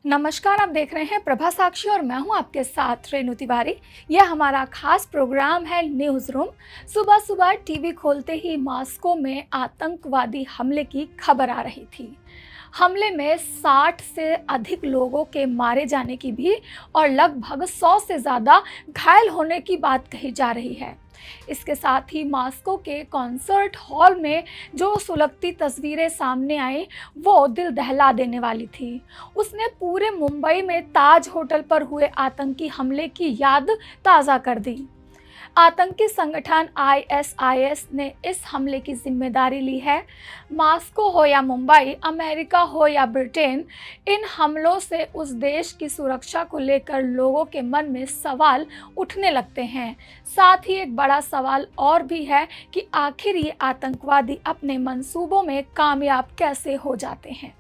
नमस्कार, आप देख रहे हैं प्रभा साक्षी और मैं हूं आपके साथ रेणु तिवारी। यह हमारा खास प्रोग्राम है न्यूज़ रूम। सुबह सुबह टीवी खोलते ही मॉस्को में आतंकवादी हमले की खबर आ रही थी। हमले में 60 से अधिक लोगों के मारे जाने की भी और लगभग 100 से ज़्यादा घायल होने की बात कही जा रही है। इसके साथ ही मॉस्को के कॉन्सर्ट हॉल में जो सुलगती तस्वीरें सामने आई वो दिल दहला देने वाली थी। उसने पूरे मुंबई में ताज होटल पर हुए आतंकी हमले की याद ताज़ा कर दी। आतंकी संगठन आईएसआईएस ने इस हमले की जिम्मेदारी ली है। मॉस्को हो या मुंबई, अमेरिका हो या ब्रिटेन, इन हमलों से उस देश की सुरक्षा को लेकर लोगों के मन में सवाल उठने लगते हैं। साथ ही एक बड़ा सवाल और भी है कि आखिर ये आतंकवादी अपने मंसूबों में कामयाब कैसे हो जाते हैं।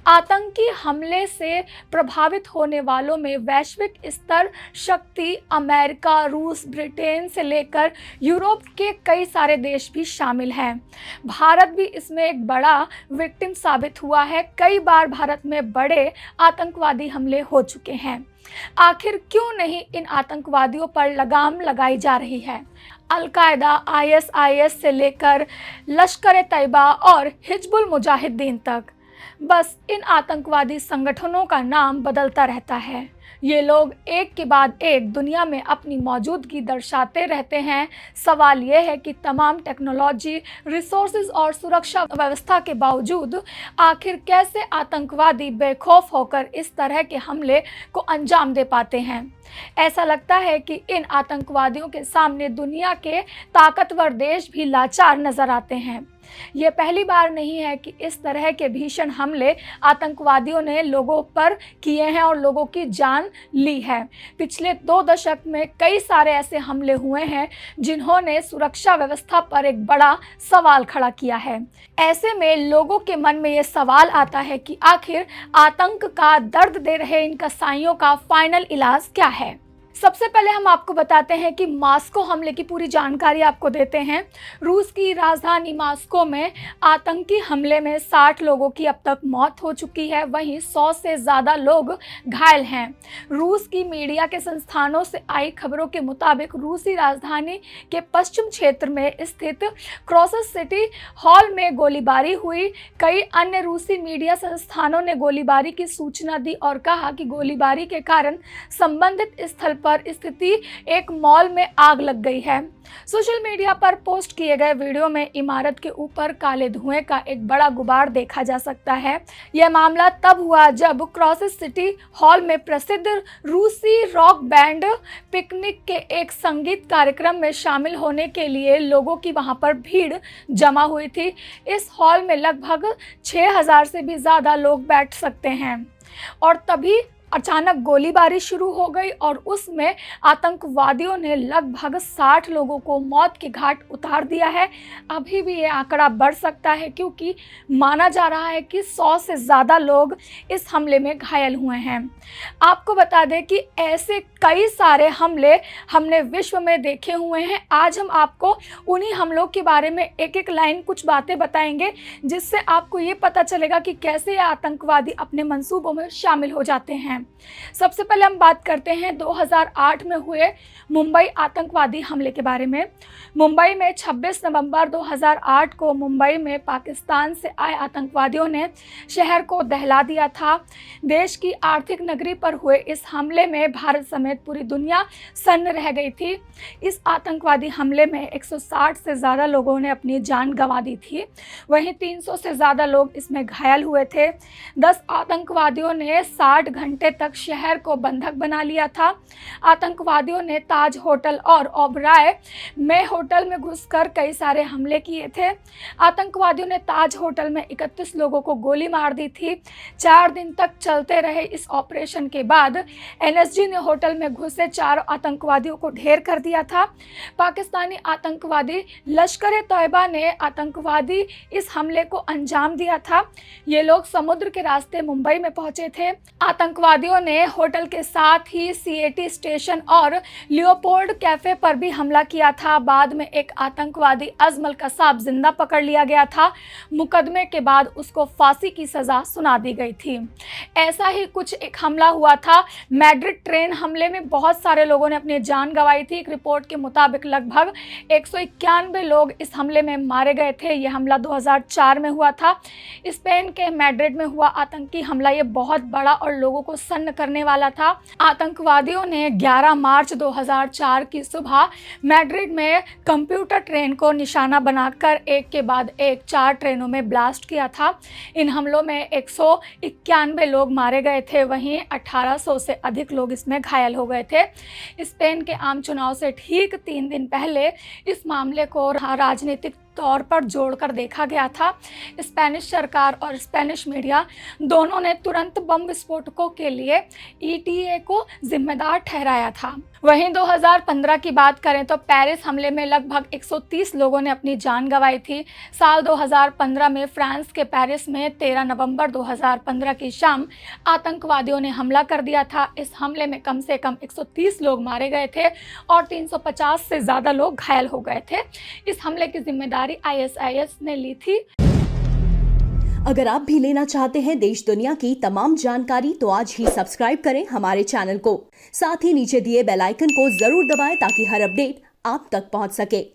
आतंकी हमले से प्रभावित होने वालों में वैश्विक स्तर शक्ति अमेरिका, रूस, ब्रिटेन से लेकर यूरोप के कई सारे देश भी शामिल हैं। भारत भी इसमें एक बड़ा विक्टिम साबित हुआ है। कई बार भारत में बड़े आतंकवादी हमले हो चुके हैं। आखिर क्यों नहीं इन आतंकवादियों पर लगाम लगाई जा रही है? अल-कायदा, आईएसआईएस से लेकर लश्कर-ए-तैयबा और हिजबुल मुजाहिदीन तक, बस इन आतंकवादी संगठनों का नाम बदलता रहता है। ये लोग एक के बाद एक दुनिया में अपनी मौजूदगी दर्शाते रहते हैं। सवाल ये है कि तमाम टेक्नोलॉजी, रिसोर्सेज और सुरक्षा व्यवस्था के बावजूद आखिर कैसे आतंकवादी बेखौफ होकर इस तरह के हमले को अंजाम दे पाते हैं। ऐसा लगता है कि इन आतंकवादियों के सामने दुनिया के ताकतवर देश भी लाचार नजर आते हैं। ये पहली बार नहीं है कि इस तरह के भीषण हमले आतंकवादियों ने लोगों पर किए हैं और लोगों की जान ली है। पिछले 2 दशक में कई सारे ऐसे हमले हुए हैं जिन्होंने सुरक्षा व्यवस्था पर एक बड़ा सवाल खड़ा किया है। ऐसे में लोगों के मन में ये सवाल आता है कि आखिर आतंक का दर्द दे रहे इन कसाईयों का फाइनल इलाज क्या है। सबसे पहले हम आपको बताते हैं कि मॉस्को हमले की पूरी जानकारी आपको देते हैं। रूस की राजधानी मॉस्को में आतंकी हमले में 60 लोगों की अब तक मौत हो चुकी है, वहीं 100 से ज़्यादा लोग घायल हैं। रूस की मीडिया के संस्थानों से आई खबरों के मुताबिक रूसी राजधानी के पश्चिम क्षेत्र में स्थित क्रॉस सिटी हॉल में गोलीबारी हुई। कई अन्य रूसी मीडिया संस्थानों ने गोलीबारी की सूचना दी और कहा कि गोलीबारी के कारण संबंधित स्थल पर स्थिति एक मॉल में आग लग गई है। सोशल मीडिया पर पोस्ट किए गए वीडियो में इमारत के ऊपर काले धुएं का एक बड़ा गुबार देखा जा सकता है। यह मामला तब हुआ जब क्रॉस सिटी हॉल में प्रसिद्ध रूसी रॉक बैंड पिकनिक के एक संगीत कार्यक्रम में शामिल होने के लिए लोगों की वहां पर भीड़ जमा हुई थी। इस हॉल में लगभग 6000 से भी ज़्यादा लोग बैठ सकते हैं और तभी अचानक गोलीबारी शुरू हो गई और उसमें आतंकवादियों ने लगभग 60 लोगों को मौत के घाट उतार दिया है। अभी भी ये आंकड़ा बढ़ सकता है क्योंकि माना जा रहा है कि 100 से ज़्यादा लोग इस हमले में घायल हुए हैं। आपको बता दें कि ऐसे कई सारे हमले हमने विश्व में देखे हुए हैं। आज हम आपको उन्हीं हमलों के बारे में एक एक लाइन कुछ बातें बताएंगे जिससे आपको ये पता चलेगा कि कैसे ये आतंकवादी अपने मंसूबों में शामिल हो जाते हैं। सबसे पहले हम बात करते हैं 2008 में हुए मुंबई आतंकवादी हमले के बारे में। मुंबई में 26 नवंबर 2008 को मुंबई में पाकिस्तान से आए आतंकवादियों ने शहर को दहला दिया था। देश की आर्थिक नगरी पर हुए इस हमले में भारत समेत पूरी दुनिया सन्न रह गई थी। इस आतंकवादी हमले में 160 से ज़्यादा लोगों ने अपनी जान गंवा दी थी, वहीं 300 से ज़्यादा लोग इसमें घायल हुए थे। 10 आतंकवादियों ने 60 घंटे तक शहर को बंधक बना लिया था। आतंकवादियों ने ताज होटल और ओबराय में होटल में घुसकर कई सारे हमले किए थे। आतंकवादियों ने ताज होटल में 31 लोगों को गोली मार दी थी। 4 दिन तक चलते रहे इस ऑपरेशन के बाद एनएसजी ने होटल में घुसे 4 आतंकवादियों को ढेर कर दिया था। पाकिस्तानी आतंकवादी लश्कर-ए-तैयबा ने आतंकवादी इस हमले को अंजाम दिया था। ये लोग समुद्र के रास्ते मुंबई में पहुंचे थे। आतंकवादी आतंकवादियों ने होटल के साथ ही सीएटी स्टेशन और लियोपोल्ड कैफे पर भी हमला किया था। बाद में एक आतंकवादी अजमल कसाब जिंदा पकड़ लिया गया था। मुकदमे के बाद उसको फांसी की सजा सुना दी गई थी। ऐसा ही कुछ एक हमला हुआ था मैड्रिड ट्रेन हमले में बहुत सारे लोगों ने अपनी जान गंवाई थी। एक रिपोर्ट के मुताबिक लगभग 191 लोग इस हमले में मारे गए थे। यह हमला 2004 में हुआ था। स्पेन के मैड्रिड में हुआ आतंकी हमला ये बहुत बड़ा और लोगों को सन्न करने वाला था। आतंकवादियों ने 11 मार्च 2004 की सुबह मैड्रिड में कंप्यूटर ट्रेन को निशाना बनाकर एक के बाद एक 4 ट्रेनों में ब्लास्ट किया था। इन हमलों में 191 लोग मारे गए थे, वहीं 1800 से अधिक लोग इसमें घायल हो गए थे। स्पेन के आम चुनाव से ठीक 3 दिन पहले इस मामले को राजनीतिक तौर पर जोड़कर देखा गया था। स्पेनिश सरकार और स्पेनिश मीडिया दोनों ने तुरंत बम विस्फोटकों के लिए ईटीए को जिम्मेदार ठहराया था। वहीं 2015 की बात करें तो पेरिस हमले में लगभग 130 लोगों ने अपनी जान गंवाई थी। साल 2015 में फ्रांस के पेरिस में 13 नवंबर 2015 की शाम आतंकवादियों ने हमला कर दिया था। इस हमले में कम से कम 130 लोग मारे गए थे और 350 से ज़्यादा लोग घायल हो गए थे। इस हमले की जिम्मेदारी आईएसआईएस ने ली थी। अगर आप भी लेना चाहते हैं देश दुनिया की तमाम जानकारी तो आज ही सब्सक्राइब करें हमारे चैनल को। साथ ही नीचे दिए बेल आइकन को जरूर दबाएं ताकि हर अपडेट आप तक पहुंच सके।